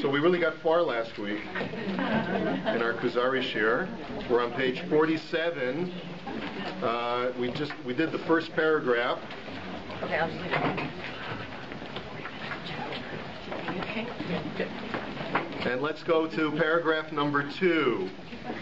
So we really got far last week in our Kuzari share. We're on page 47. We did the first paragraph. Okay, I'll just leave it. Okay, good. And let's go to paragraph number 2.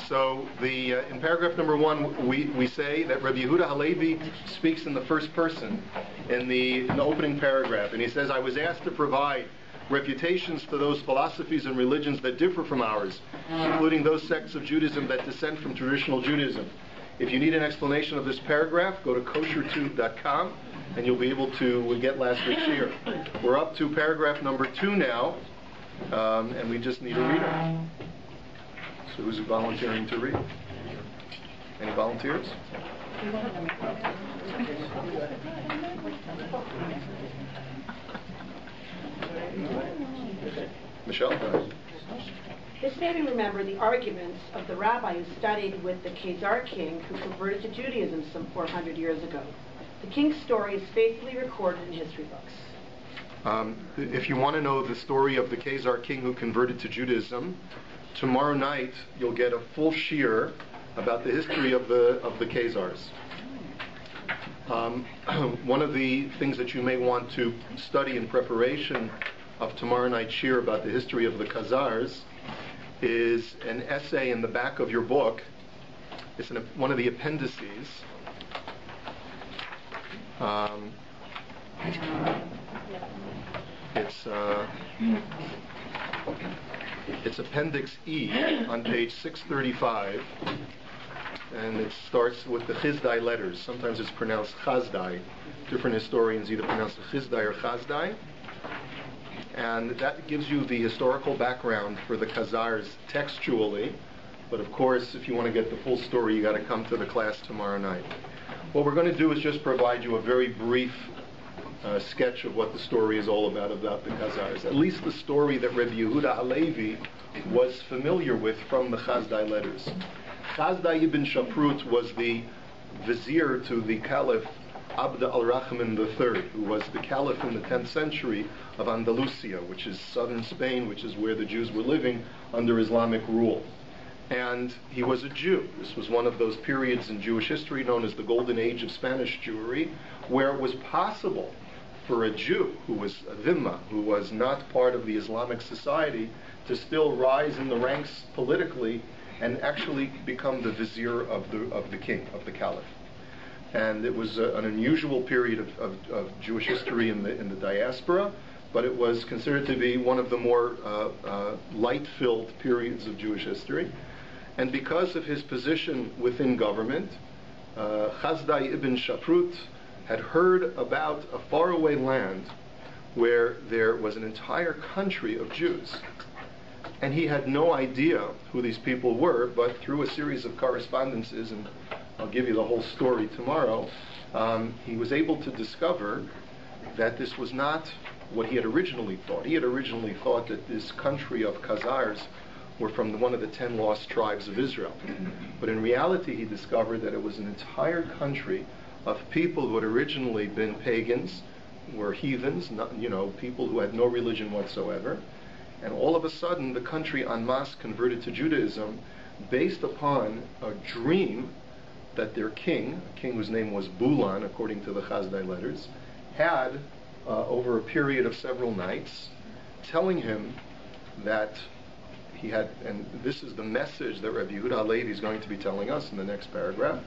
So in paragraph number 1, we say that Rabbi Yehuda Halevi speaks in the first person in the opening paragraph, and he says, "I was asked to provide refutations to those philosophies and religions that differ from ours, including those sects of Judaism that descend from traditional Judaism. If you need an explanation of this paragraph, go to koshertube.com and you'll be able to get last week's year." We're up to paragraph number 2 now, and we just need a reader. So who's volunteering to read? Any volunteers? Michelle? This made me remember the arguments of the rabbi who studied with the Kuzari king who converted to Judaism some 400 years ago. The king's story is faithfully recorded in history books. If you want to know the story of the Kuzari king who converted to Judaism, tomorrow night you'll get a full shiur about the history of the Khazars. One of the things that you may want to study in preparation of tomorrow night's shiur about the history of the Khazars is an essay in the back of your book. It's one of the appendices. It's Appendix E on page 635, and it starts with the Chizdai letters. Sometimes it's pronounced Chazdai. Different historians either pronounce it Chizdai or Chazdai. And that gives you the historical background for the Khazars textually. But of course, if you want to get the full story, you got to come to the class tomorrow night. What we're going to do is just provide you a very brief sketch of what the story is all about the Khazars. At least the story that Rabbi Yehuda Halevi was familiar with from the Chazdai letters. Chazdai ibn Shaprut was the vizier to the Caliph Abd al-Rahman III, who was the Caliph in the 10th century of Andalusia, which is southern Spain, which is where the Jews were living under Islamic rule. And he was a Jew. This was one of those periods in Jewish history known as the Golden Age of Spanish Jewry, where it was possible for a Jew who was a dhimma, who was not part of the Islamic society, to still rise in the ranks politically and actually become the vizier of the king, of the caliph. And it was an unusual period of Jewish history in the diaspora, but it was considered to be one of the more light-filled periods of Jewish history. And because of his position within government, Chazdai ibn Shaprut had heard about a faraway land where there was an entire country of Jews. And he had no idea who these people were, but through a series of correspondences, and I'll give you the whole story tomorrow, he was able to discover that this was not what he had originally thought. He had originally thought that this country of Khazars were from one of the 10 lost tribes of Israel. But in reality, he discovered that it was an entire country of people who had originally been pagans, were heathens, people who had no religion whatsoever. And all of a sudden, the country en masse converted to Judaism based upon a dream that their king, a king whose name was Bulan, according to the Chazdai letters, had over a period of several nights, telling him that he had, and this is the message that Rabbi Yehuda Halevi is going to be telling us in the next paragraph,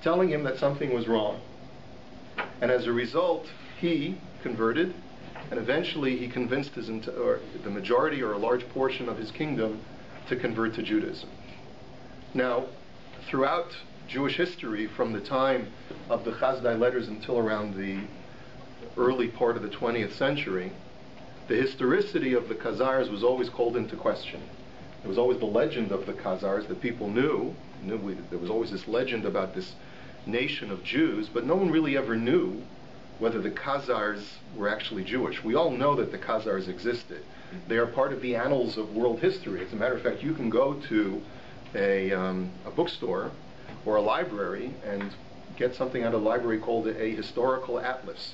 telling him that something was wrong. And as a result, he converted, and eventually he convinced the majority or a large portion of his kingdom to convert to Judaism. Now, throughout Jewish history, from the time of the Chazdai letters until around the early part of the 20th century, the historicity of the Khazars was always called into question. There was always the legend of the Khazars that people knew. There was always this legend about this nation of Jews, but no one really ever knew whether the Khazars were actually Jewish. We all know that the Khazars existed. They are part of the annals of world history. As a matter of fact, you can go to a bookstore or a library and get something out of the library called a historical atlas.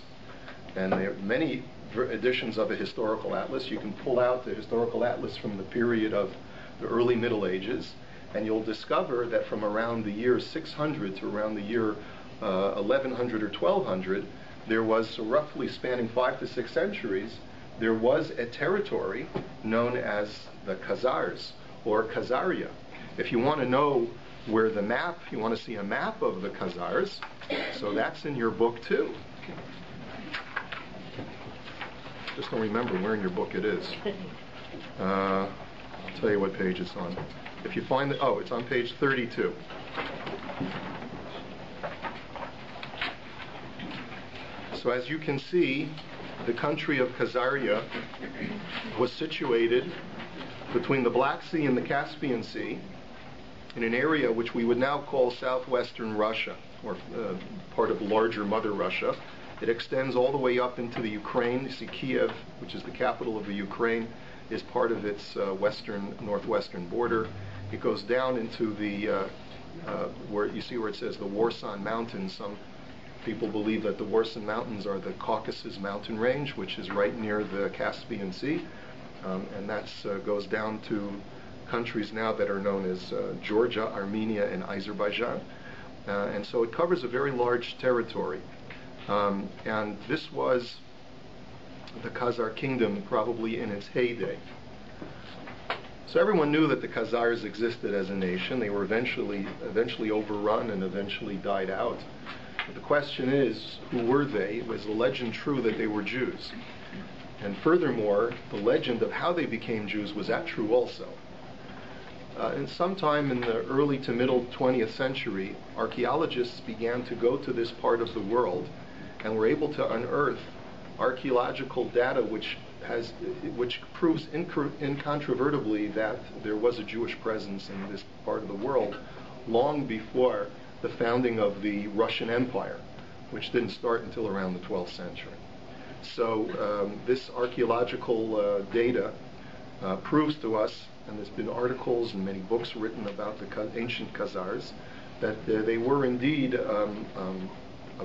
And there are many editions of a historical atlas. You can pull out the historical atlas from the period of the early Middle Ages, and you'll discover that from around the year 600 to around the year 1100 or 1200, there was, so roughly spanning 5 to 6 centuries, there was a territory known as the Khazars, or Khazaria. If you want to know where the map, you want to see a map of the Khazars, so that's in your book too. Just don't remember where in your book it is. I'll tell you what page it's on. If you find it, oh, it's on page 32. So as you can see, the country of Khazaria was situated between the Black Sea and the Caspian Sea in an area which we would now call southwestern Russia, or part of larger Mother Russia. It extends all the way up into the Ukraine. You see Kiev, which is the capital of the Ukraine, is part of its northwestern border. It goes down into the, where you see where it says the Warsaw Mountains. Some people believe that the Warsaw Mountains are the Caucasus mountain range, which is right near the Caspian Sea. And that goes down to countries now that are known as Georgia, Armenia, and Azerbaijan. And so it covers a very large territory. And this was the Khazar kingdom probably in its heyday. So everyone knew that the Khazars existed as a nation. They were eventually overrun and eventually died out. But the question is, who were they? Was the legend true that they were Jews? And furthermore, the legend of how they became Jews, was that true also? And sometime in the early to middle 20th century, archaeologists began to go to this part of the world and were able to unearth archaeological data which proves incontrovertibly that there was a Jewish presence in this part of the world long before the founding of the Russian Empire, which didn't start until around the 12th century. So this archaeological data proves to us, and there's been articles and many books written about the ancient Khazars, that they were indeed,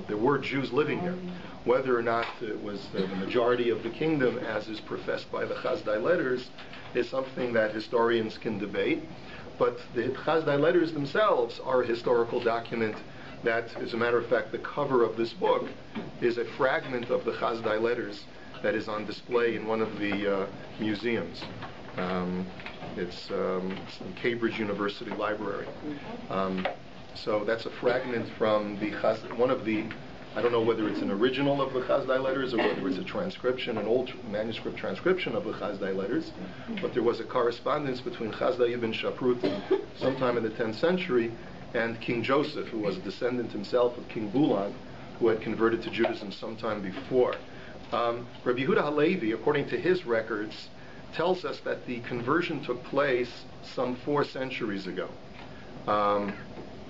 there were Jews living here. Whether or not it was the majority of the kingdom, as is professed by the Chazdai letters, is something that historians can debate. But the Chazdai letters themselves are a historical document that, as a matter of fact, the cover of this book is a fragment of the Chazdai letters that is on display in one of the museums. It's in Cambridge University Library. So that's a fragment from one of the, I don't know whether it's an original of the Chazdai letters or whether it's a transcription, an old manuscript transcription of the Chazdai letters, but there was a correspondence between Chazdai ibn Shaprut sometime in the 10th century and King Joseph, who was a descendant himself of King Bulan, who had converted to Judaism sometime before. Rabbi Yehuda Halevi, according to his records, tells us that the conversion took place some 4 centuries ago.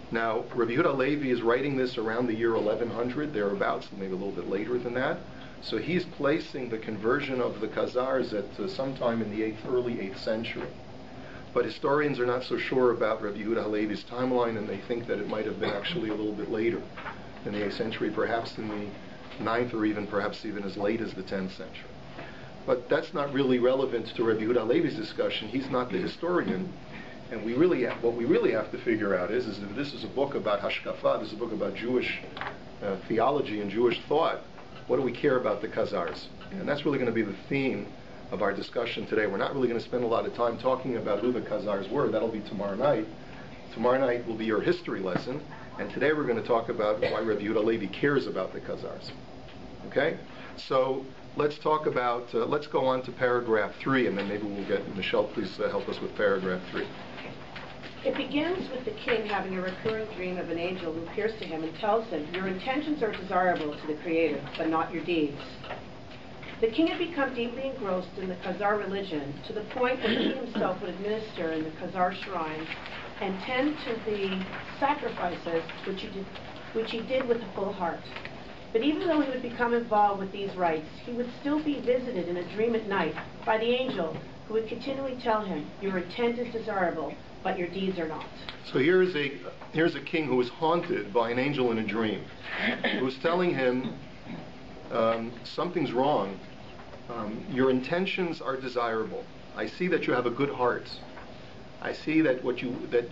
Now, Rabbi Yehuda Halevi is writing this around the year 1100, thereabouts, maybe a little bit later than that. So he's placing the conversion of the Khazars at sometime in the early 8th century. But historians are not so sure about Rabbi Yehuda Halevi's timeline, and they think that it might have been actually a little bit later in the 8th century, perhaps in the 9th, or perhaps even as late as the 10th century. But that's not really relevant to Rabbi Yehuda Halevi's discussion. He's not the historian. And what we really have to figure out is that this is a book about Hashkafa, this is a book about Jewish theology and Jewish thought. What do we care about the Khazars? And that's really going to be the theme of our discussion today. We're not really going to spend a lot of time talking about who the Khazars were. That'll be tomorrow night. Tomorrow night will be your history lesson. And today we're going to talk about why Rabbi Yehuda Halevi cares about the Khazars. Okay? So let's talk about, let's go on to paragraph 3, and then maybe we'll get, Michelle, please help us with paragraph 3. It begins with the king having a recurrent dream of an angel who appears to him and tells him, "Your intentions are desirable to the Creator, but not your deeds." The king had become deeply engrossed in the Khazar religion to the point where he himself would administer in the Khazar shrines and tend to the sacrifices which he did with a full heart. But even though he would become involved with these rites, he would still be visited in a dream at night by the angel who would continually tell him, "Your intent is desirable, but your deeds are not." So here's a king who is haunted by an angel in a dream, who's telling him something's wrong Your intentions are desirable. I see that you have a good heart. I see that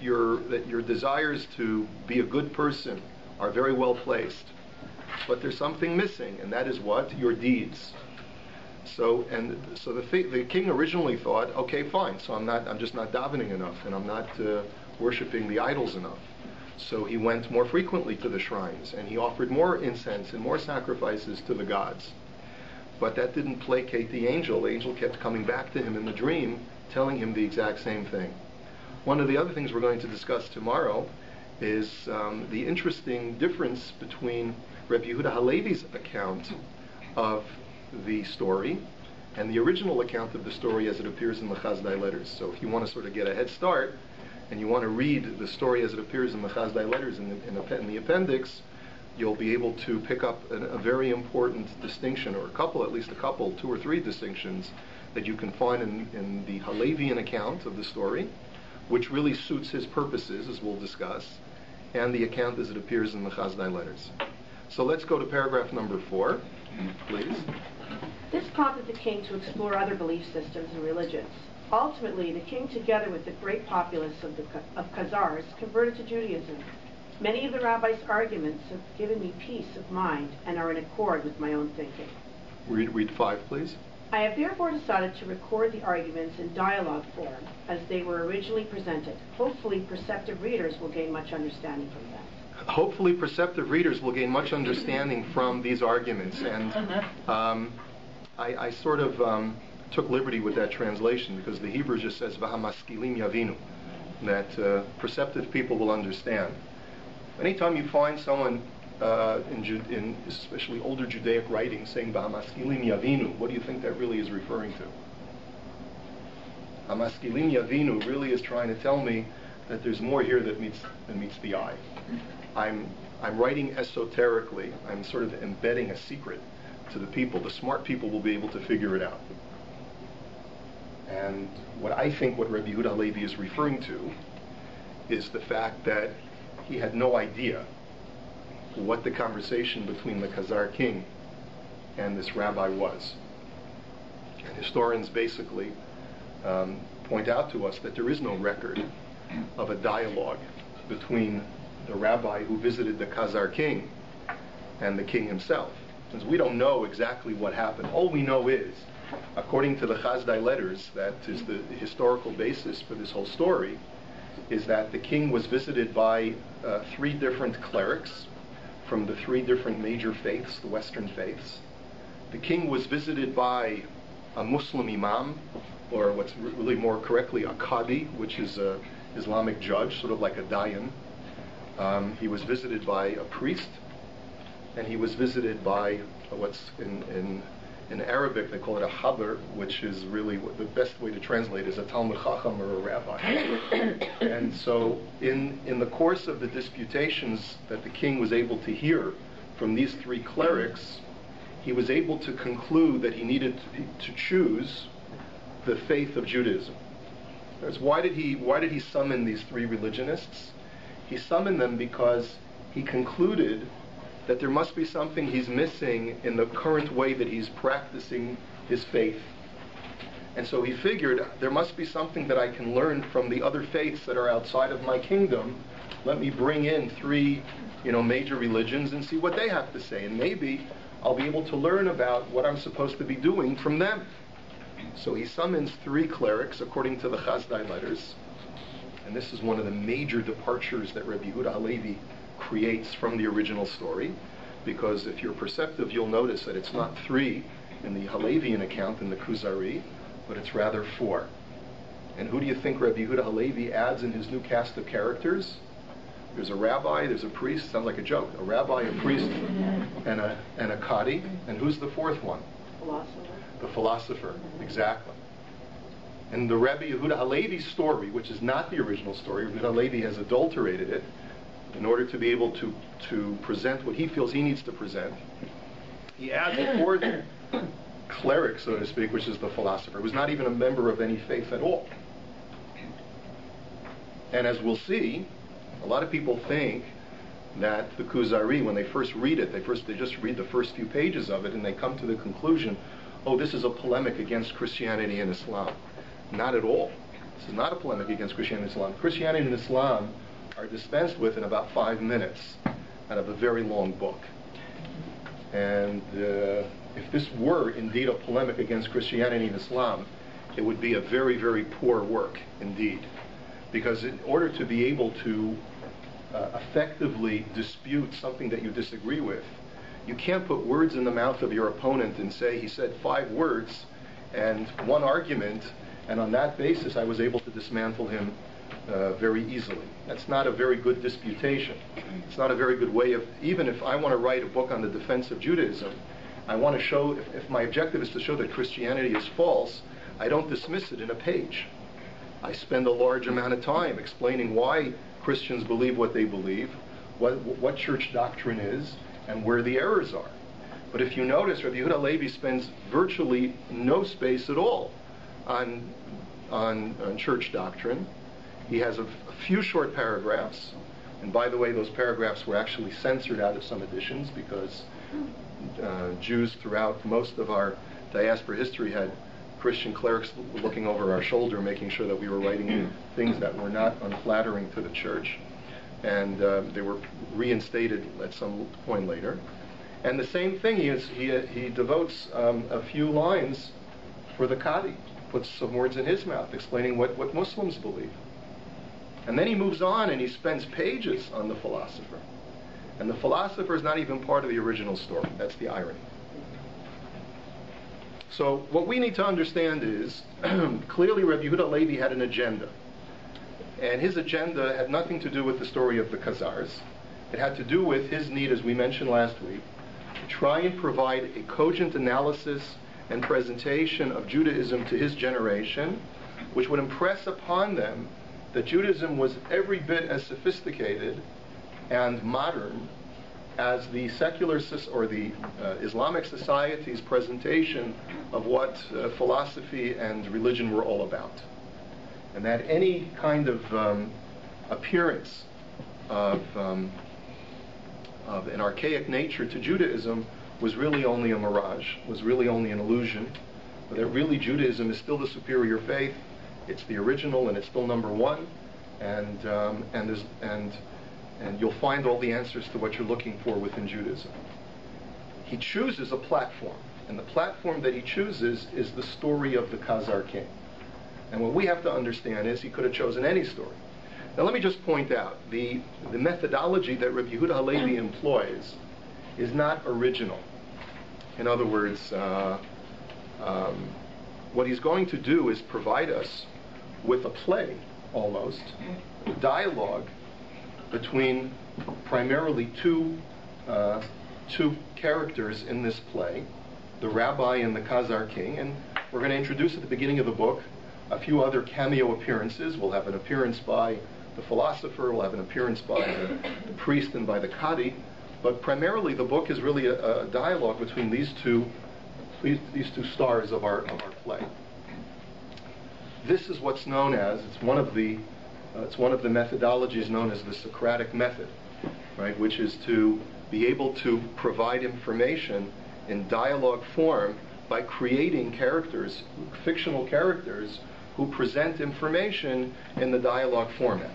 your desires to be a good person are very well placed. But there's something missing, and that is what? Your deeds. So the king originally thought, okay, fine. So I'm just not davening enough, and I'm not worshiping the idols enough. So he went more frequently to the shrines, and he offered more incense and more sacrifices to the gods. But that didn't placate the angel. The angel kept coming back to him in the dream, telling him the exact same thing. One of the other things we're going to discuss tomorrow is the interesting difference between Rabbi Yehuda Halevi's account of the story and the original account of the story as it appears in the Chazdai letters. So if you want to sort of get a head start and you want to read the story as it appears in the Chazdai letters in the appendix, you'll be able to pick up a very important distinction, or at least a couple, 2 or 3 distinctions that you can find in the Halevian account of the story, which really suits his purposes, as we'll discuss, and the account as it appears in the Chazdai letters. So let's go to paragraph number 4, please. This prompted the king to explore other belief systems and religions. Ultimately, the king, together with the great populace of Khazars, converted to Judaism. Many of the rabbi's arguments have given me peace of mind and are in accord with my own thinking. Read 5, please. I have therefore decided to record the arguments in dialogue form as they were originally presented. Hopefully, perceptive readers will gain much understanding from them. Hopefully, perceptive readers will gain much understanding from these arguments. And I sort of took liberty with that translation because the Hebrew just says "V'hamaskilim yavinu," that perceptive people will understand. Anytime you find someone in especially older Judaic writings saying "V'hamaskilim yavinu," what do you think that really is referring to? "Hamaskilim yavinu" really is trying to tell me that there's more here that meets the eye. I'm writing esoterically. I'm sort of embedding a secret to the people. The smart people will be able to figure it out. And what Rabbi Yehuda Halevi is referring to is the fact that he had no idea what the conversation between the Khazar king and this rabbi was. And historians basically point out to us that there is no record of a dialogue between the rabbi who visited the Khazar king and the king himself. Since we don't know exactly what happened, all we know is, according to the Chazdai letters, that is the historical basis for this whole story, is that the king was visited by 3 different clerics from the 3 different major faiths, the Western faiths. The king was visited by a Muslim imam, or what's really more correctly a qadi, which is an Islamic judge, sort of like a dayan. He was visited by a priest, and he was visited by what's in Arabic they call it a haber, which is really the best way to translate is a Talmud Chacham or a rabbi. And so in the course of the disputations that the king was able to hear from these 3 clerics, he was able to conclude that he needed to choose the faith of Judaism. Why did he summon these 3 religionists? He summoned them because he concluded that there must be something he's missing in the current way that he's practicing his faith. And so he figured, there must be something that I can learn from the other faiths that are outside of my kingdom. Let me bring in 3, major religions and see what they have to say. And maybe I'll be able to learn about what I'm supposed to be doing from them. So he summons 3 clerics according to the Chazdai letters. And this is one of the major departures that Rabbi Yehuda Halevi creates from the original story, because if you're perceptive, you'll notice that it's not 3 in the Halevian account in the Kuzari, but it's rather 4. And who do you think Rabbi Yehuda Halevi adds in his new cast of characters? There's a rabbi, there's a priest, sounds like a joke, a rabbi, a priest, and a qadi, and who's the 4th one? Philosopher. The philosopher, exactly. And the Rabbi Yehuda Halevi story, which is not the original story, Rabbi Yehuda Halevi has adulterated it in order to be able to present what he feels he needs to present. He adds a 4th cleric, so to speak, which is the philosopher, who's not even a member of any faith at all. And as we'll see, a lot of people think that the Kuzari, when they first read it, they just read the first few pages of it, and they come to the conclusion, oh, this is a polemic against Christianity and Islam. Not at all. This is not a polemic against Christianity and Islam. Christianity and Islam are dispensed with in about 5 minutes out of a very long book. And if this were indeed a polemic against Christianity and Islam, it would be a very, very poor work indeed. Because in order to be able to effectively dispute something that you disagree with, you can't put words in the mouth of your opponent and say, he said 5 words and 1 argument, and on that basis I was able to dismantle him very easily. That's not a very good disputation. It's not a very good way of, even if I want to write a book on the defense of Judaism, I want to show, if my objective is to show that Christianity is false, I don't dismiss it in a page. I spend a large amount of time explaining why Christians believe what they believe, what church doctrine is, and where the errors are. But if you notice, Rabbi Yehuda Levi spends virtually no space at all on church doctrine. He has a few short paragraphs, and by the way, those paragraphs were actually censored out of some editions because Jews throughout most of our diaspora history had Christian clerics looking over our shoulder, making sure that we were writing things that were not unflattering to the church, and they were reinstated at some point later. And the same thing, he devotes a few lines for the Qadi, puts some words in his mouth explaining what Muslims believe. And then he moves on and he spends pages on the philosopher. And the philosopher is not even part of the original story. That's the irony. So what we need to understand is, clearly Rabbi Yehuda Levi had an agenda. And his agenda had nothing to do with the story of the Khazars. It had to do with his need, as we mentioned last week, to try and provide a cogent analysis and presentation of Judaism to his generation, which would impress upon them that Judaism was every bit as sophisticated and modern as the secular or the Islamic society's presentation of what philosophy and religion were all about. And that any kind of appearance of an archaic nature to Judaism was really only a mirage, was really only an illusion, but that really Judaism is still the superior faith. It's the original, and it's still number one, and you'll find all the answers to what you're looking for within Judaism. He chooses a platform, and the platform that he chooses is the story of the Khazar king. And what we have to understand is he could have chosen any story. Now let me just point out, the methodology that Rabbi Yehuda Halevi employs is not original. In other words, what he's going to do is provide us with a play, almost, a dialogue between primarily two characters in this play, the Rabbi and the Khazar king, and we're going to introduce at the beginning of the book a few other cameo appearances. We'll have an appearance by the philosopher, we'll have an appearance by the priest and by the Qadi, but primarily the book is really a dialogue between these two stars of our play. This is what's known as, it's one of the methodologies known as the Socratic method, right, which is to be able to provide information in dialogue form by creating characters, fictional characters, who present information in the dialogue format.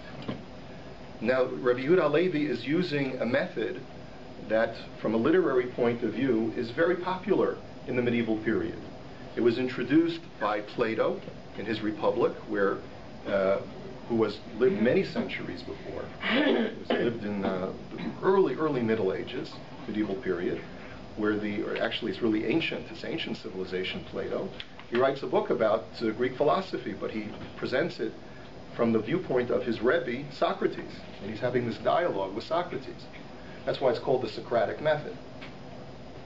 Now, Rabbi Yehuda Halevi is using a method that, from a literary point of view, is very popular in the medieval period. It was introduced by Plato in his Republic, who lived many centuries before. It was lived in the early Middle Ages, medieval period, actually it's really ancient. It's ancient civilization, Plato. He writes a book about Greek philosophy, but he presents it from the viewpoint of his Rabbi, Socrates. And he's having this dialogue with Socrates. That's why it's called the Socratic method.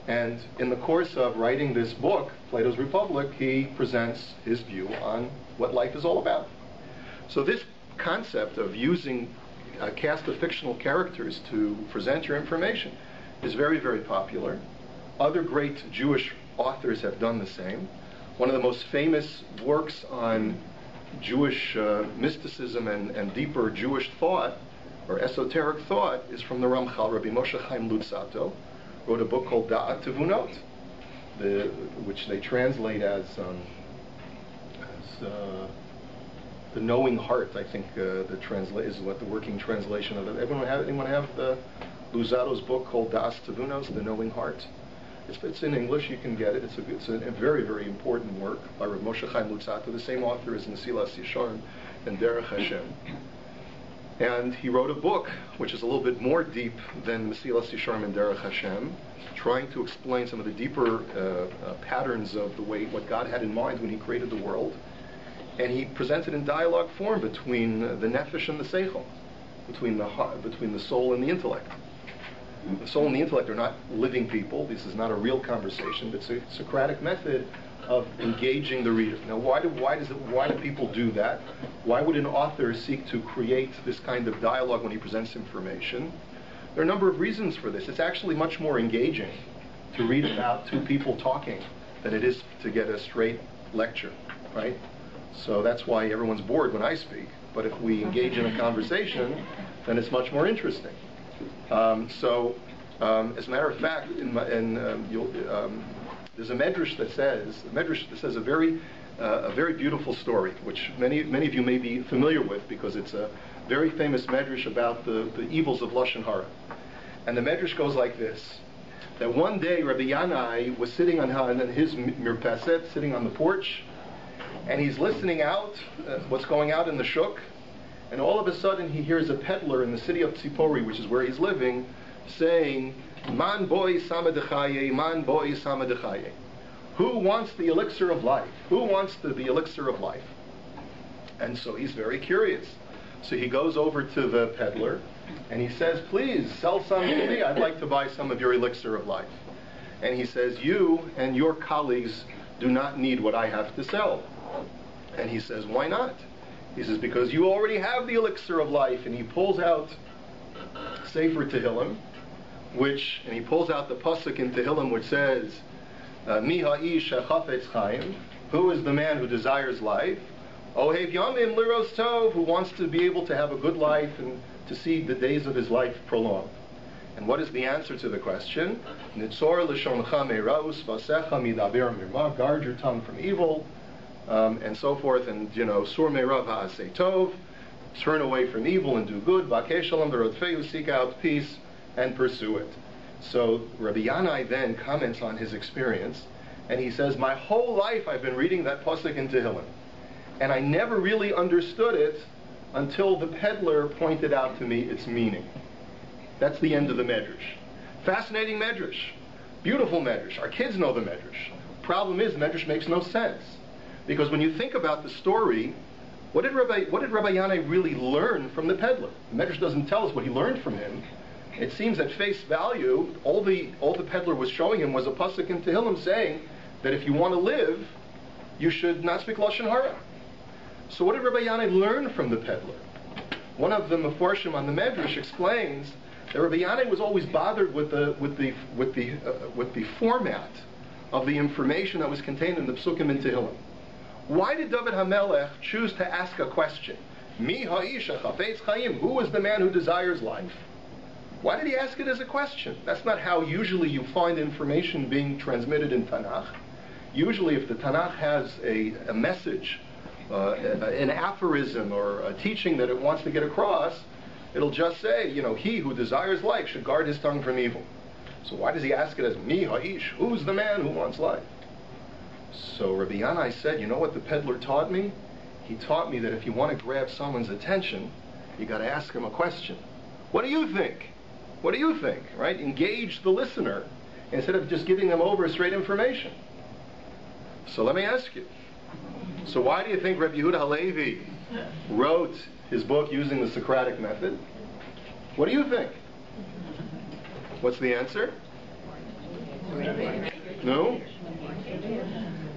And in the course of writing this book, Plato's Republic, he presents his view on what life is all about. So this concept of using a cast of fictional characters to present your information is very, very popular. Other great Jewish authors have done the same. One of the most famous works on Jewish mysticism and deeper Jewish thought, or esoteric thought, is from the Ramchal. Rabbi Moshe Chaim Luzzatto wrote a book called Da'at Tevunot. which they translate as the knowing heart. I think is what the working translation of it. Anyone have the Luzato's book called Das Tavunos, The Knowing Heart? It's in English. You can get it. It's a very, very important work by Rav Moshe Chaim Luzzatto, the same author as Mesilas Yesharim and Derech Hashem. And he wrote a book which is a little bit more deep than Mesilas Yesharim and Derech Hashem, trying to explain some of the deeper patterns of what God had in mind when He created the world. And he presents it in dialogue form between the nefesh and the seichel, between the soul and the intellect. The soul and the intellect are not living people. This is not a real conversation. It's a Socratic method of engaging the reader. Now, why do people do that? Why would an author seek to create this kind of dialogue when he presents information? There are a number of reasons for this. It's actually much more engaging to read about two people talking than it is to get a straight lecture, right? So that's why everyone's bored when I speak. But if we engage in a conversation, then it's much more interesting. As a matter of fact, there's a medrash that says a very beautiful story, which many of you may be familiar with because it's a very famous medrash about the evils of lashon hara. And the medrash goes like this: that one day Rabbi Yanai was sitting on his mirpaset, sitting on the porch, and he's listening out what's going out in the shuk. And all of a sudden he hears a peddler in the city of Tzipori, which is where he's living, saying, "Man boy samadechaye, man boy samadechaye." Who wants the elixir of life? Who wants the elixir of life? And so he's very curious. So he goes over to the peddler and he says, "Please sell some to me. I'd like to buy some of your elixir of life." And he says, "You and your colleagues do not need what I have to sell." And he says, "Why not?" He says, "Because you already have the elixir of life." And he pulls out Sefer Tehillim, and he pulls out the pasuk in Tehillim which says, "Mi ha'ish hachafetz chaim," who is the man who desires life? Ohev yamim liros tov, who wants to be able to have a good life and to see the days of his life prolonged. And what is the answer to the question? Nitzor l'shoncha meiraus vasecha midaber mirma, guard your tongue from evil, and so forth, and sur meirav ha'aseh tov, turn away from evil and do good, v'akei shalom v'rodfeu, seek out peace and pursue it. So Rabbi Yanai then comments on his experience, and he says, "My whole life I've been reading that pasuk in Tehillim, and I never really understood it until the peddler pointed out to me its meaning." That's the end of the medrash. Fascinating medrash. Beautiful medrash. Our kids know the medrash. Problem is, the medrash makes no sense. Because when you think about the story, what did Rabbi Yanai really learn from the peddler? The medrash doesn't tell us what he learned from him. It seems at face value, all the peddler was showing him was a pasuk in Tehillim saying that if you want to live, you should not speak lashon hara. So what did Rabbi Yanai learn from the peddler? One of the mefarshim on the medrash explains that Rabbi Yanai was always bothered with the format of the information that was contained in the psukim in Tehillim. Why did David HaMelech choose to ask a question? Mi ha'isha chafetz chaim, who is the man who desires life? Why did he ask it as a question? That's not how usually you find information being transmitted in Tanakh. Usually if the Tanakh has a message, an aphorism or a teaching that it wants to get across, it'll just say, he who desires life should guard his tongue from evil. So why does he ask it as mi ha'ish? Who's the man who wants life? So Rabbi Yanai said, you know what the peddler taught me? He taught me that if you want to grab someone's attention, you got to ask him a question. What do you think? What do you think? Right? Engage the listener instead of just giving them over straight information. So let me ask you. So why do you think Rabbi Yehuda Halevi wrote his book using the Socratic method? What do you think? What's the answer? No?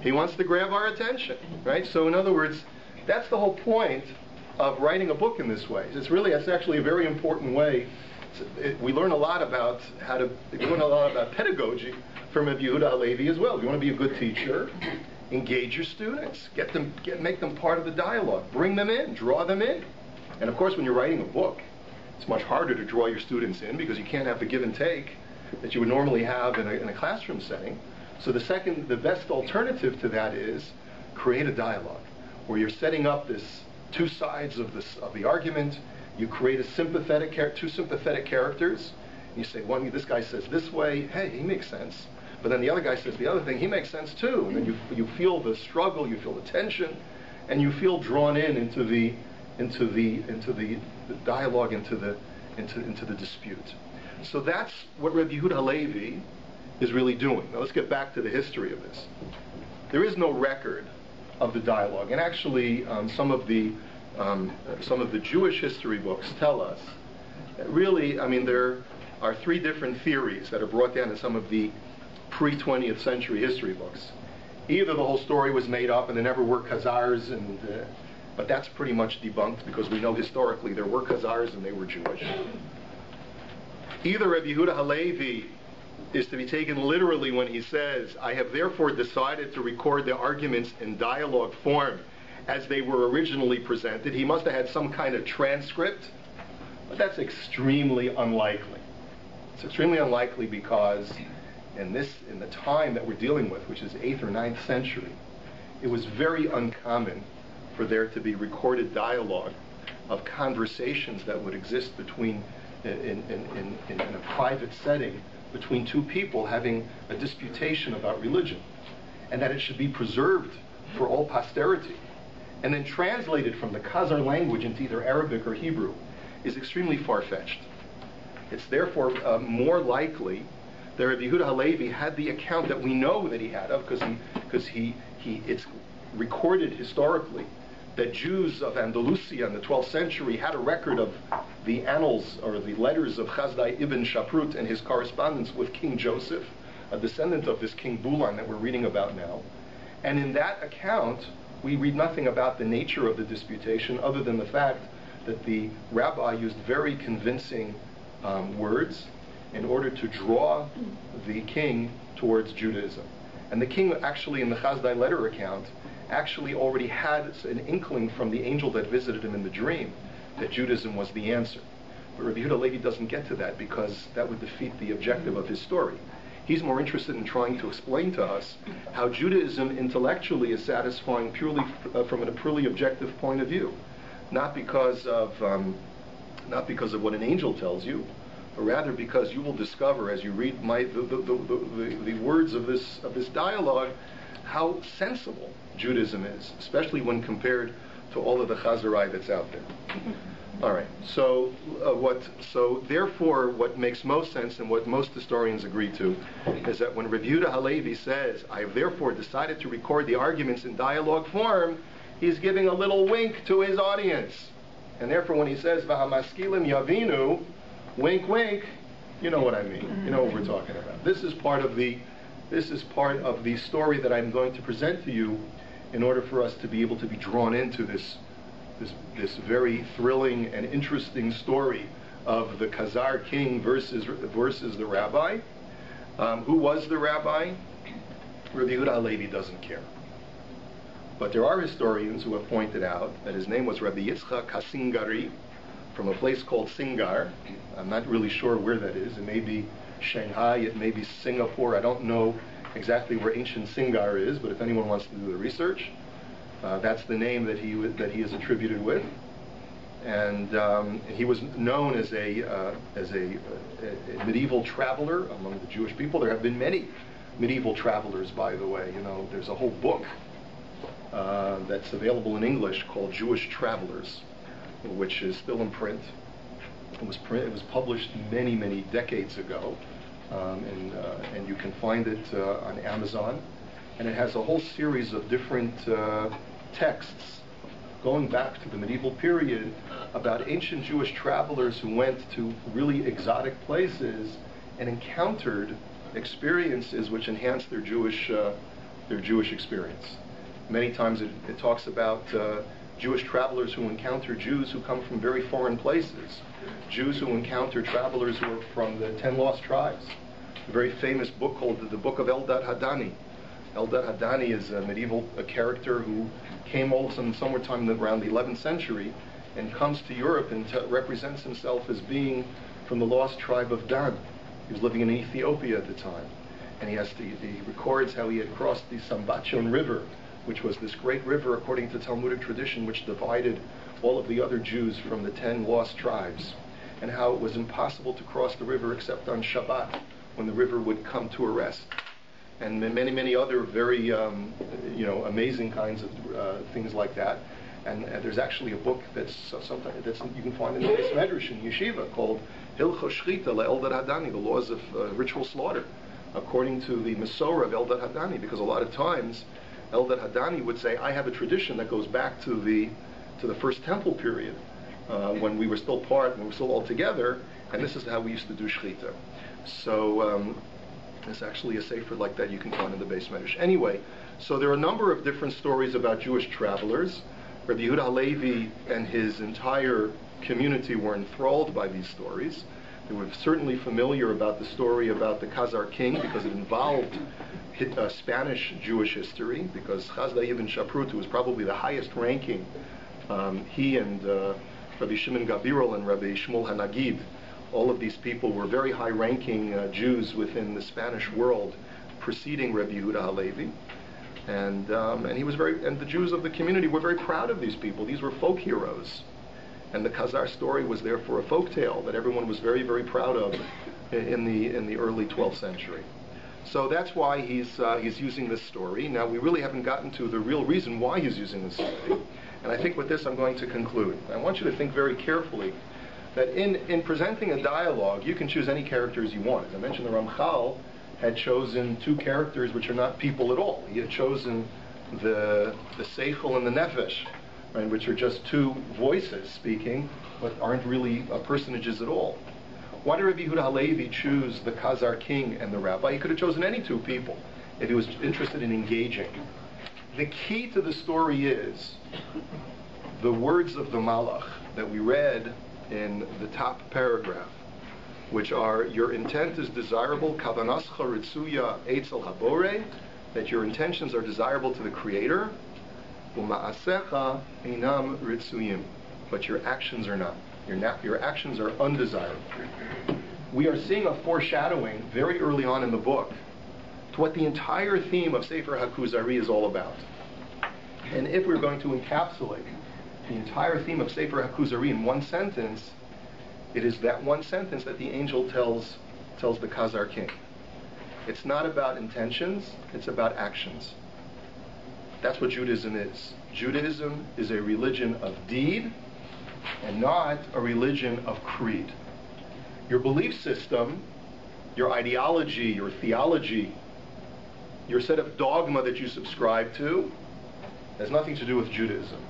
He wants to grab our attention, right? So in other words, that's the whole point of writing a book in this way. It's actually a very important way. We learn a lot about pedagogy from Rabbi Yehuda Halevi as well. If you want to be a good teacher, engage your students, make them part of the dialogue, bring them in, draw them in. And of course, when you're writing a book, it's much harder to draw your students in because you can't have the give and take that you would normally have in a classroom setting. So the best alternative to that is create a dialogue where you're setting up this two sides of the argument. You create two sympathetic characters. You say, this guy says this way, hey, he makes sense. But then the other guy says the other thing, he makes sense too. And then you feel the struggle, you feel the tension, and you feel drawn into the dialogue, into the dispute. So that's what Rabbi Yehuda Halevi is really doing. Now let's get back to the history of this. There is no record of the dialogue, and actually some of the Jewish history books tell us that really, there are three different theories that are brought down in some of the pre-20th century history books. Either the whole story was made up and there never were Khazars, but that's pretty much debunked because we know historically there were Khazars and they were Jewish. Either Rabbi Yehuda Halevi is to be taken literally when he says, I have therefore decided to record the arguments in dialogue form as they were originally presented. He must have had some kind of transcript, but that's extremely unlikely. It's extremely unlikely because in the time that we're dealing with, which is 8th or 9th century, it was very uncommon for there to be recorded dialogue of conversations that would exist between in a private setting between two people having a disputation about religion, and that it should be preserved for all posterity and then translated from the Khazar language into either Arabic or Hebrew is extremely far-fetched. It's therefore more likely that Rabbi Yehuda Halevi had the account that we know that he had of, because it's recorded historically that Jews of Andalusia in the 12th century had a record of the annals or the letters of Chazdai ibn Shaprut and his correspondence with King Joseph, a descendant of this King Bulan that we're reading about now. And in that account, we read nothing about the nature of the disputation other than the fact that the rabbi used very convincing words in order to draw the king towards Judaism. And the king actually, in the Chazdai letter account, actually already had an inkling from the angel that visited him in the dream that Judaism was the answer. But Rabbi Yehuda Halevi doesn't get to that because that would defeat the objective of his story. He's more interested in trying to explain to us how Judaism intellectually is satisfying purely from a purely objective point of view, not because of what an angel tells you, but rather because you will discover as you read the words of this dialogue how sensible Judaism is, especially when compared to all of the Chazarai that's out there. All right. So therefore, what makes most sense and what most historians agree to is that when Rabbi Yehuda Halevi says, "I have therefore decided to record the arguments in dialogue form," he's giving a little wink to his audience, and therefore, when he says "V'hamaskilim yavinu," wink, wink, you know what I mean. You know what we're talking about. This is part of the story that I'm going to present to you, in order for us to be able to be drawn into this very thrilling and interesting story of the Khazar king versus the rabbi. Who was the rabbi? Rabbi Yehuda Halevi doesn't care. But there are historians who have pointed out that his name was Rabbi Yitzchak HaSingari, from a place called Singar. I'm not really sure where that is. It may be Shanghai, it may be Singapore. I don't know exactly where ancient Singar is, but if anyone wants to do the research, that's the name that he is attributed with. And he was known as a medieval traveler among the Jewish people. There have been many medieval travelers, by the way. You know, there's a whole book that's available in English called Jewish Travelers, which is still in print. It was published many decades ago, and you can find it on Amazon. And it has a whole series of different texts going back to the medieval period about ancient Jewish travelers who went to really exotic places and encountered experiences which enhanced their Jewish experience. Many times it talks about Jewish travelers who encounter Jews who come from very foreign places, Jews who encounter travelers who are from the 10 Lost Tribes. A very famous book called the Book of Eldad Hadani. Eldad Hadani is a medieval character who came all of a sudden somewhere around the 11th century and comes to Europe and represents himself as being from the lost tribe of Dan. He was living in Ethiopia at the time. and he records how he had crossed the Sambachon River, which was this great river according to Talmudic tradition, which divided all of the other Jews from the 10 lost tribes, and how it was impossible to cross the river except on Shabbat, when the river would come to a rest, and many, many other very, amazing kinds of things like that. And there's actually a book that's you can find in the Beis Medrash in Yeshiva called Hilchos Shchita LeEldad Hadani, the laws of ritual slaughter, according to the Masorah of Eldad Hadani, because a lot of times Eldad Hadani would say, I have a tradition that goes back to the first temple period, when we were still when we were still all together, and this is how we used to do Shchita. So there's actually a sefer like that you can find in the Beis Medrash. Anyway, so there are a number of different stories about Jewish travelers. Rabbi Yehuda Halevi and his entire community were enthralled by these stories. They were certainly familiar about the story about the Khazar king, because it involved Spanish Jewish history, because Chazdai ibn Shaprut, who was probably the highest ranking, he and Rabbi Shimon Gabirol and Rabbi Shmuel Hanagid, all of these people were very high-ranking Jews within the Spanish world preceding Rabbi Yehuda Halevi. And the Jews of the community were very proud of these people. These were folk heroes. And the Khazar story was therefore a folk tale that everyone was very, very proud of in the early 12th century. So that's why he's using this story. Now, we really haven't gotten to the real reason why he's using this story. And I think with this I'm going to conclude. I want you to think very carefully that in presenting a dialogue, you can choose any characters you want. As I mentioned, the Ramchal had chosen two characters which are not people at all. He had chosen the Seichel and the Nefesh, right, which are just two voices speaking, but aren't really personages at all. Why did Rabbi Yehuda Halevi choose the Khazar king and the rabbi? He could have chosen any two people if he was interested in engaging. The key to the story is the words of the Malach that we read in the top paragraph, which are, your intent is desirable, kavanascha ritzuya eitzel habore, that your intentions are desirable to the Creator, uma'asecha einam ritzuyim, but your actions are not. Your actions are undesirable. We are seeing a foreshadowing very early on in the book to what the entire theme of Sefer HaKuzari is all about. And if we're going to encapsulate the entire theme of Sefer HaKuzari in one sentence, it is that one sentence that the angel tells the Khazar king. It's not about intentions, it's about actions. That's what Judaism is. Judaism is a religion of deed and not a religion of creed. Your belief system, your ideology, your theology, your set of dogma that you subscribe to has nothing to do with Judaism.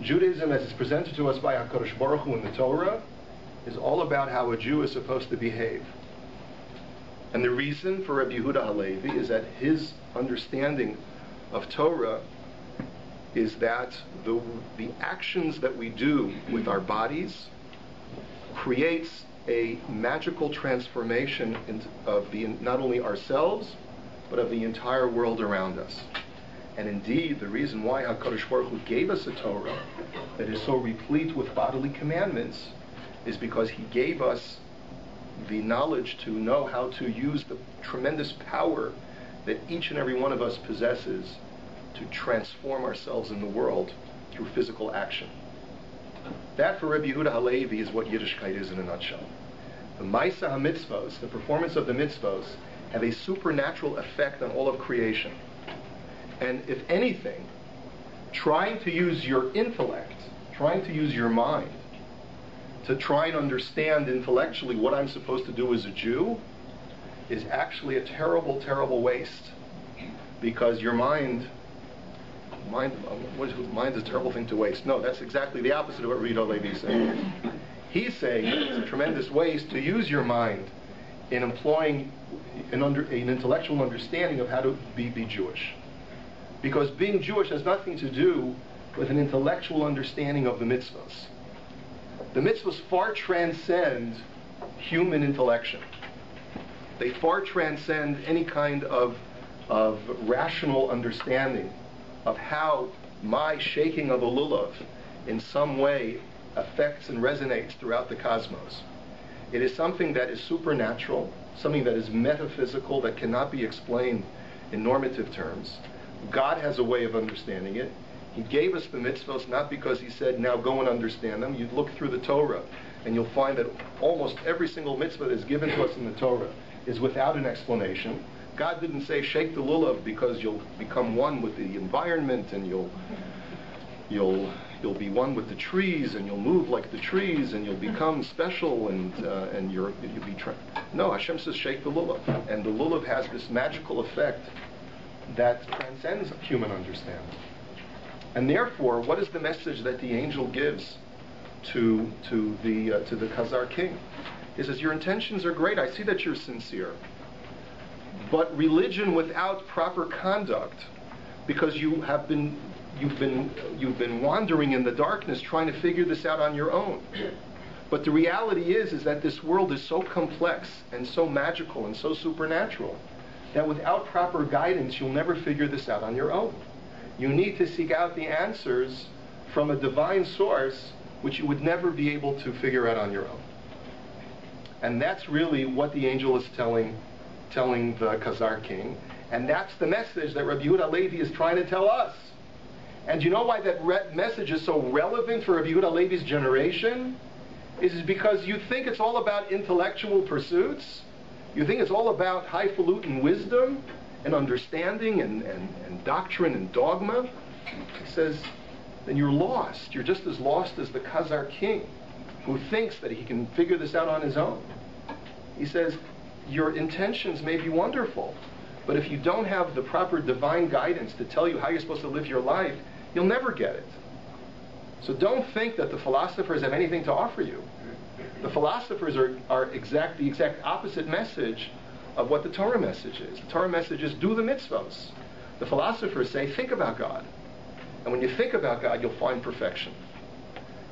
Judaism, as it's presented to us by HaKadosh Baruch Hu in the Torah, is all about how a Jew is supposed to behave. And the reason for Rabbi Yehuda Halevi is that his understanding of Torah is that the actions that we do with our bodies creates a magical transformation of not only ourselves, but of the entire world around us. And indeed, the reason why HaKadosh Baruch Hu gave us a Torah that is so replete with bodily commandments is because he gave us the knowledge to know how to use the tremendous power that each and every one of us possesses to transform ourselves in the world through physical action. That, for Rabbi Yehuda Halevi, is what Yiddishkeit is in a nutshell. The Maisa HaMitzvos, the performance of the mitzvos, have a supernatural effect on all of creation. And if anything, trying to use your intellect, trying to use your mind, to try and understand intellectually what I'm supposed to do as a Jew is actually a terrible, terrible waste. Because your mind is a terrible thing to waste. No, that's exactly the opposite of what Rito Levi is saying. He's saying it's a tremendous waste to use your mind in employing an intellectual understanding of how to be Jewish. Because being Jewish has nothing to do with an intellectual understanding of the mitzvahs. The mitzvahs far transcend human intellection. They far transcend any kind of rational understanding of how my shaking of a lulav in some way affects and resonates throughout the cosmos. It is something that is supernatural, something that is metaphysical, that cannot be explained in normative terms. God has a way of understanding it. He gave us the mitzvahs not because he said, now go and understand them. You look through the Torah, and you'll find that almost every single mitzvah that is given to us in the Torah is without an explanation. God didn't say, shake the lulav because you'll become one with the environment, and you'll be one with the trees, and you'll move like the trees, and you'll become special, and you'll be No, Hashem says shake the lulav, and the lulav has this magical effect that transcends human understanding. And therefore, what is the message that the angel gives to the Khazar king? He says, your intentions are great. I see that you're sincere, but religion without proper conduct, because you've been wandering in the darkness trying to figure this out on your own. But the reality is that this world is so complex and so magical and so supernatural that without proper guidance, you'll never figure this out on your own. You need to seek out the answers from a divine source, which you would never be able to figure out on your own. And that's really what the angel is telling the Khazar king. And that's the message that Rabbi Yehuda Levi is trying to tell us. And you know why that message is so relevant for Rabbi Yehuda Levi's generation? Is because you think it's all about intellectual pursuits. You think it's all about highfalutin wisdom and understanding and doctrine and dogma. He says, then you're lost. You're just as lost as the Khazar king, who thinks that he can figure this out on his own. He says, your intentions may be wonderful, but if you don't have the proper divine guidance to tell you how you're supposed to live your life, you'll never get it. So don't think that the philosophers have anything to offer you. The philosophers are the exact opposite message of what the Torah message is. The Torah message is do the mitzvahs. The philosophers say think about God. And when you think about God, you'll find perfection.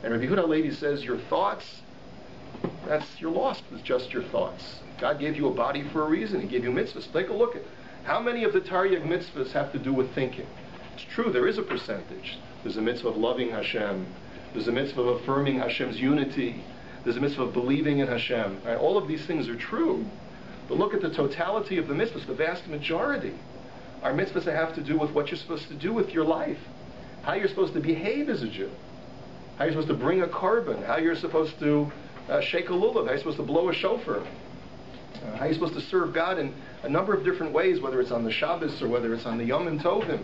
And Rabbi Yehuda Levi says your thoughts, you're lost with just your thoughts. God gave you a body for a reason. He gave you mitzvahs. Take a look at how many of the Taryag mitzvahs have to do with thinking. It's true, there is a percentage. There's a mitzvah of loving Hashem. There's a mitzvah of affirming Hashem's unity. There's a mitzvah of believing in Hashem. Right? All of these things are true. But look at the totality of the mitzvahs, the vast majority. Are mitzvahs that have to do with what you're supposed to do with your life. How you're supposed to behave as a Jew. How you're supposed to bring a korban. How you're supposed to shake a lulav. How you're supposed to blow a shofar. How you're supposed to serve God in a number of different ways, whether it's on the Shabbos or whether it's on the Yom Tovim.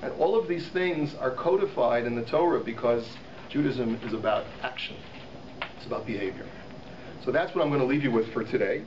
And all of these things are codified in the Torah because Judaism is about action. It's about behavior. So that's what I'm going to leave you with for today.